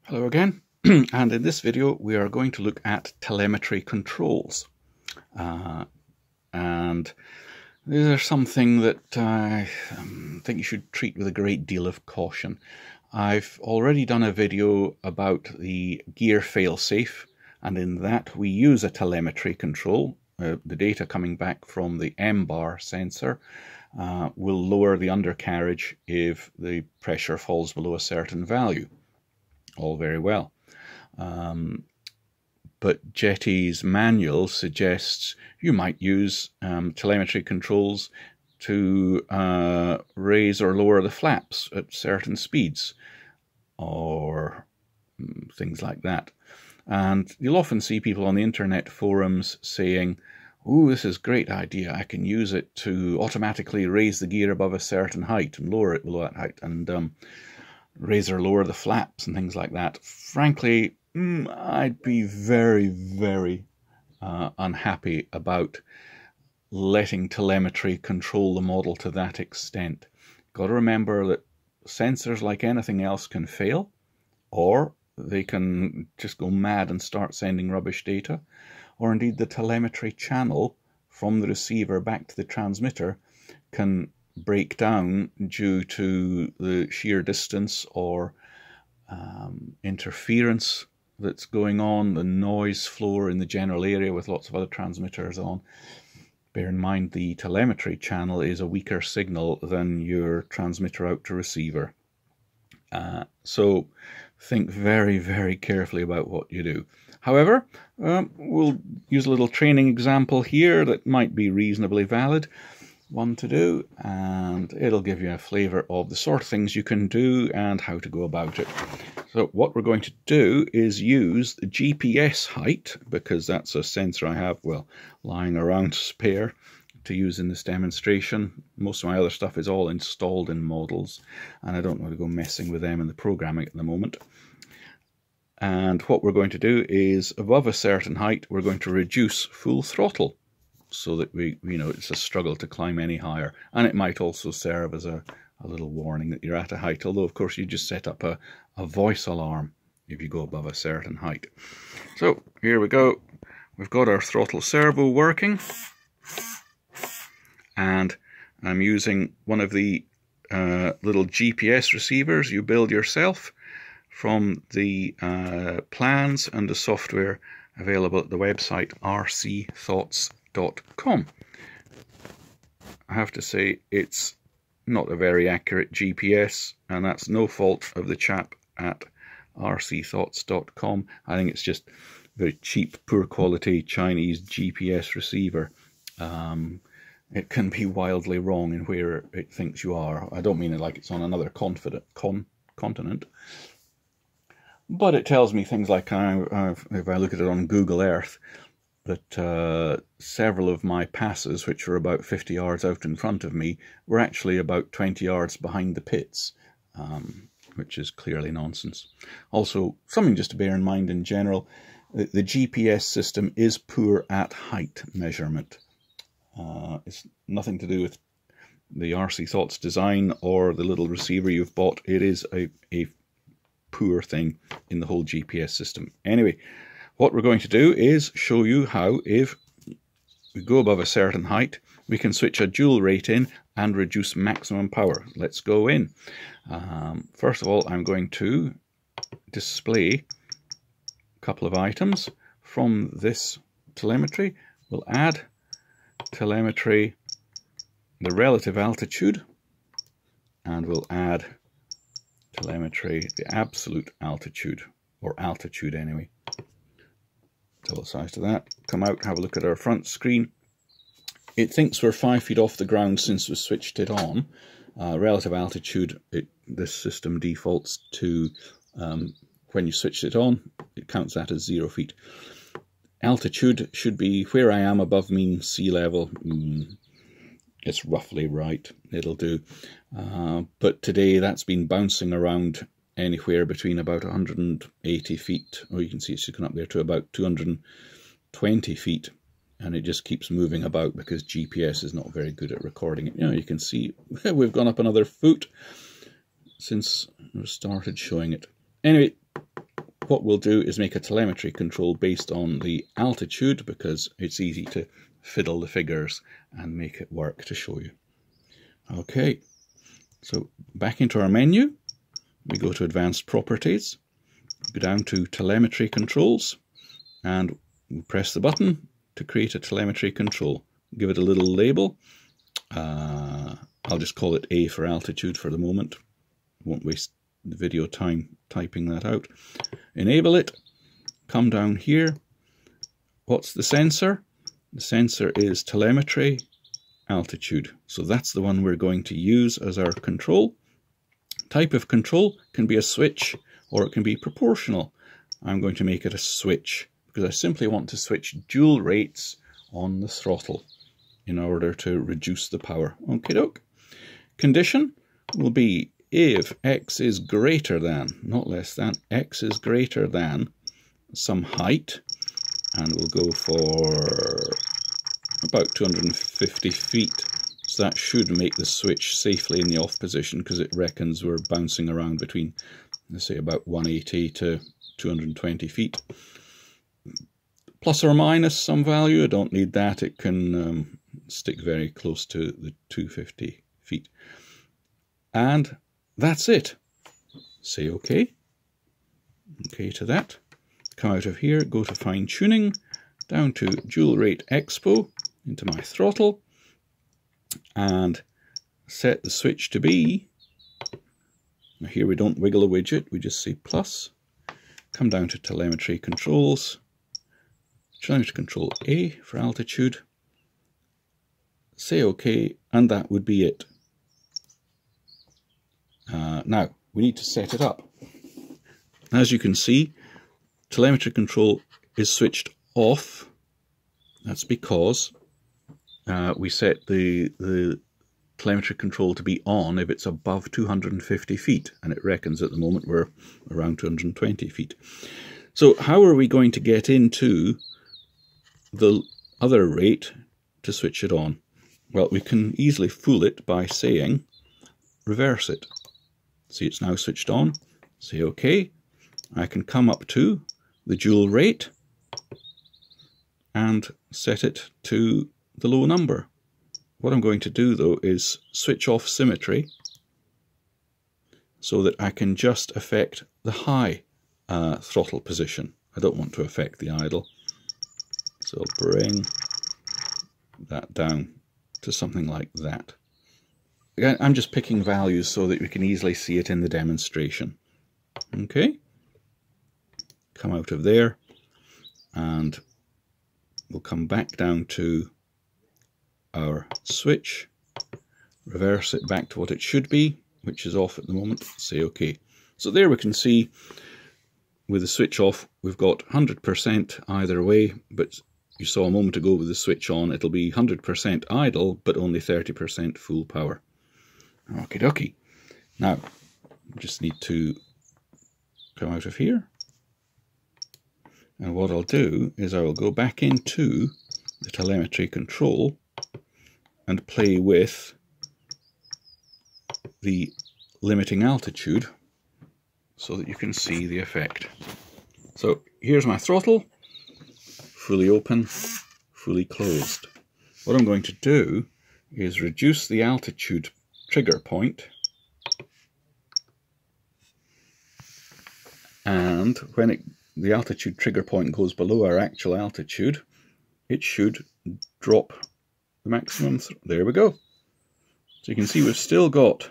Hello again, and in this video we are going to look at telemetry controls. And these are something that I think you should treat with a great deal of caution. I've already done a video about the gear failsafe, and in that we use a telemetry control. The data coming back from the M-bar sensor will lower the undercarriage if the pressure falls below a certain value. All very well. But Jetty's manual suggests you might use telemetry controls to raise or lower the flaps at certain speeds or things like that. And you'll often see people on the internet forums saying, "Oh, this is a great idea. I can use it to automatically raise the gear above a certain height and lower it below that height, and raise or lower the flaps and things like that." Frankly, I'd be very, very unhappy about letting telemetry control the model to that extent. Got to remember that sensors, like anything else, can fail, or they can just go mad and start sending rubbish data, or indeed the telemetry channel from the receiver back to the transmitter can break down due to the sheer distance or interference that's going on, the noise floor in the general area with lots of other transmitters on. Bear in mind the telemetry channel is a weaker signal than your transmitter out to receiver. So think very, very carefully about what you do. However, we'll use a little training example here that might be reasonably valid one to do, and it'll give you a flavour of the sort of things you can do and how to go about it. So what we're going to do is use the GPS height, because that's a sensor I have, well, lying around spare to use in this demonstration. Most of my other stuff is all installed in models, and I don't want to go messing with them in the programming at the moment. And what we're going to do is, above a certain height, we're going to reduce full throttle, so that it's a struggle to climb any higher. And it might also serve as a little warning that you're at a height, although of course you just set up a voice alarm if you go above a certain height. So here we go. We've got our throttle servo working, and I'm using one of the little GPS receivers you build yourself from the plans and the software available at the website rcthoughts.com. I have to say it's not a very accurate GPS, and that's no fault of the chap at rcthoughts.com. I think it's just very cheap, poor quality Chinese GPS receiver. It can be wildly wrong in where it thinks you are. I don't mean it like it's on another continent, but it tells me things like, if I look at it on Google Earth, that several of my passes, which were about 50 yards out in front of me, were actually about 20 yards behind the pits, which is clearly nonsense. Also, something just to bear in mind in general, the GPS system is poor at height measurement. It's nothing to do with the RC Thoughts design or the little receiver you've bought. It is a poor thing in the whole GPS system. Anyway, what we're going to do is show you how, if we go above a certain height, we can switch a dual rate in and reduce maximum power. Let's go in. First of all, I'm going to display a couple of items from this telemetry. We'll add telemetry, the relative altitude, and we'll add telemetry, the absolute altitude, or altitude anyway. Tell the size to that. Come out, have a look at our front screen. It thinks we're 5 feet off the ground since we switched it on. Relative altitude, this system defaults to, when you switched it on, it counts that as 0 feet. Altitude should be where I am above mean sea level. It's roughly right, it'll do. But today that's been bouncing around anywhere between about 180 feet, or you can see it's gone up there to about 220 feet, and it just keeps moving about because GPS is not very good at recording it. You can see we've gone up another foot since we started showing it. Anyway, what we'll do is make a telemetry control based on the altitude, because it's easy to fiddle the figures and make it work to show you. Okay, so back into our menu, we go to Advanced Properties, go down to Telemetry Controls, and we press the button to create a telemetry control. Give it a little label. I'll just call it A for altitude for the moment. Won't waste the video time typing that out. Enable it. Come down here. What's the sensor? The sensor is telemetry altitude. So that's the one we're going to use as our control. Type of control can be a switch or it can be proportional. I'm going to make it a switch because I simply want to switch dual rates on the throttle in order to reduce the power. Okie doke. Condition will be if x is greater than, not less than, x is greater than some height, and we'll go for about 250 feet. So that should make the switch safely in the off position because it reckons we're bouncing around between, let's say, about 180 to 220 feet. Plus or minus some value, I don't need that. It can stick very close to the 250 feet. And that's it. Say OK. OK to that. Come out of here, go to Fine Tuning, down to Dual Rate Expo, into my throttle, and set the switch to be, now here we don't wiggle a widget, we just say plus. Come down to Telemetry Controls, Telemetry Control A for altitude, say OK, and that would be it. Now, we need to set it up. As you can see, telemetry control is switched off. That's because we set the telemetry control to be on if it's above 250 feet, and it reckons at the moment we're around 220 feet. So how are we going to get into the other rate to switch it on? Well, we can easily fool it by saying reverse it. See, it's now switched on. Say OK. I can come up to the dual rate and set it to the low number. What I'm going to do though is switch off symmetry so that I can just affect the high throttle position. I don't want to affect the idle. So I'll bring that down to something like that. Again, I'm just picking values so that we can easily see it in the demonstration. Okay. Come out of there and we'll come back down to our switch, reverse it back to what it should be, which is off at the moment, say OK. So there we can see with the switch off we've got 100% either way, but you saw a moment ago with the switch on it'll be 100% idle but only 30% full power. Okie dokie. Now, just need to come out of here. And what I'll do is I will go back into the telemetry control and play with the limiting altitude so that you can see the effect. So here's my throttle, fully open, fully closed. What I'm going to do is reduce the altitude trigger point, and when the altitude trigger point goes below our actual altitude, it should drop the maximum. There we go. So you can see we've still got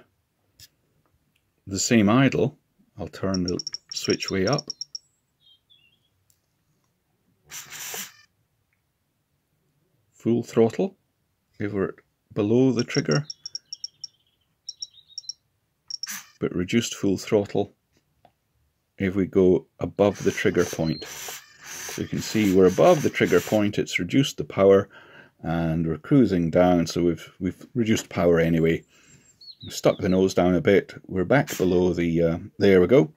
the same idle. I'll turn the switch way up. Full throttle if we're below the trigger, but reduced full throttle if we go above the trigger point. So you can see we're above the trigger point, it's reduced the power, and we're cruising down, so we've reduced power anyway. Stuck the nose down a bit, we're back below the, there we go.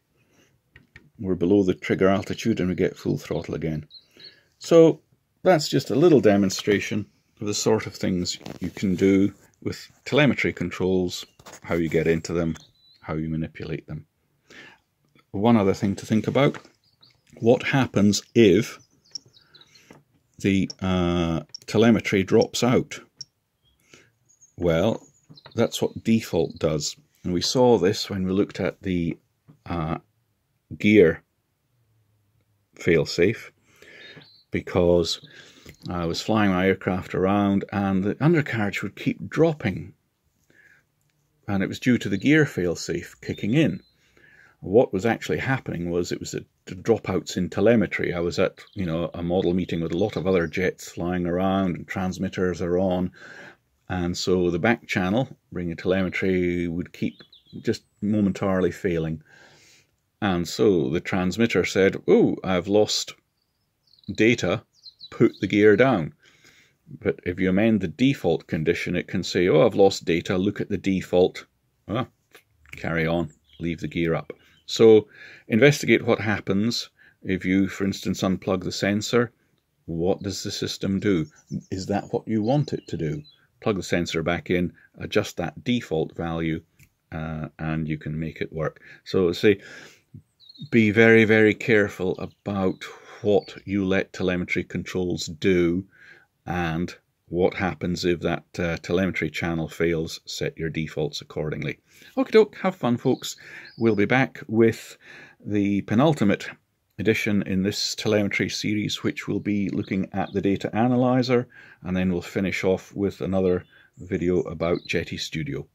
We're below the trigger altitude and we get full throttle again. So that's just a little demonstration of the sort of things you can do with telemetry controls, how you get into them, how you manipulate them. One other thing to think about, what happens if the telemetry drops out? Well, that's what default does. And we saw this when we looked at the gear failsafe, because I was flying my aircraft around and the undercarriage would keep dropping, and it was due to the gear failsafe kicking in. What was actually happening was it was the dropouts in telemetry. I was at, you know, a model meeting with a lot of other jets flying around and transmitters are on, and so the back channel bringing telemetry would keep just momentarily failing. And so the transmitter said, "Oh, I've lost data, put the gear down." But if you amend the default condition, it can say, "Oh, I've lost data, look at the default." Well, carry on, leave the gear up. So investigate what happens if you, for instance, unplug the sensor. What does the system do? Is that what you want it to do? Plug the sensor back in, adjust that default value, and you can make it work. So say, be very, very careful about what you let telemetry controls do, and what happens if that telemetry channel fails. Set your defaults accordingly. Okie doke, have fun folks. We'll be back with the penultimate edition in this telemetry series, which will be looking at the data analyzer, and then we'll finish off with another video about Jetty Studio.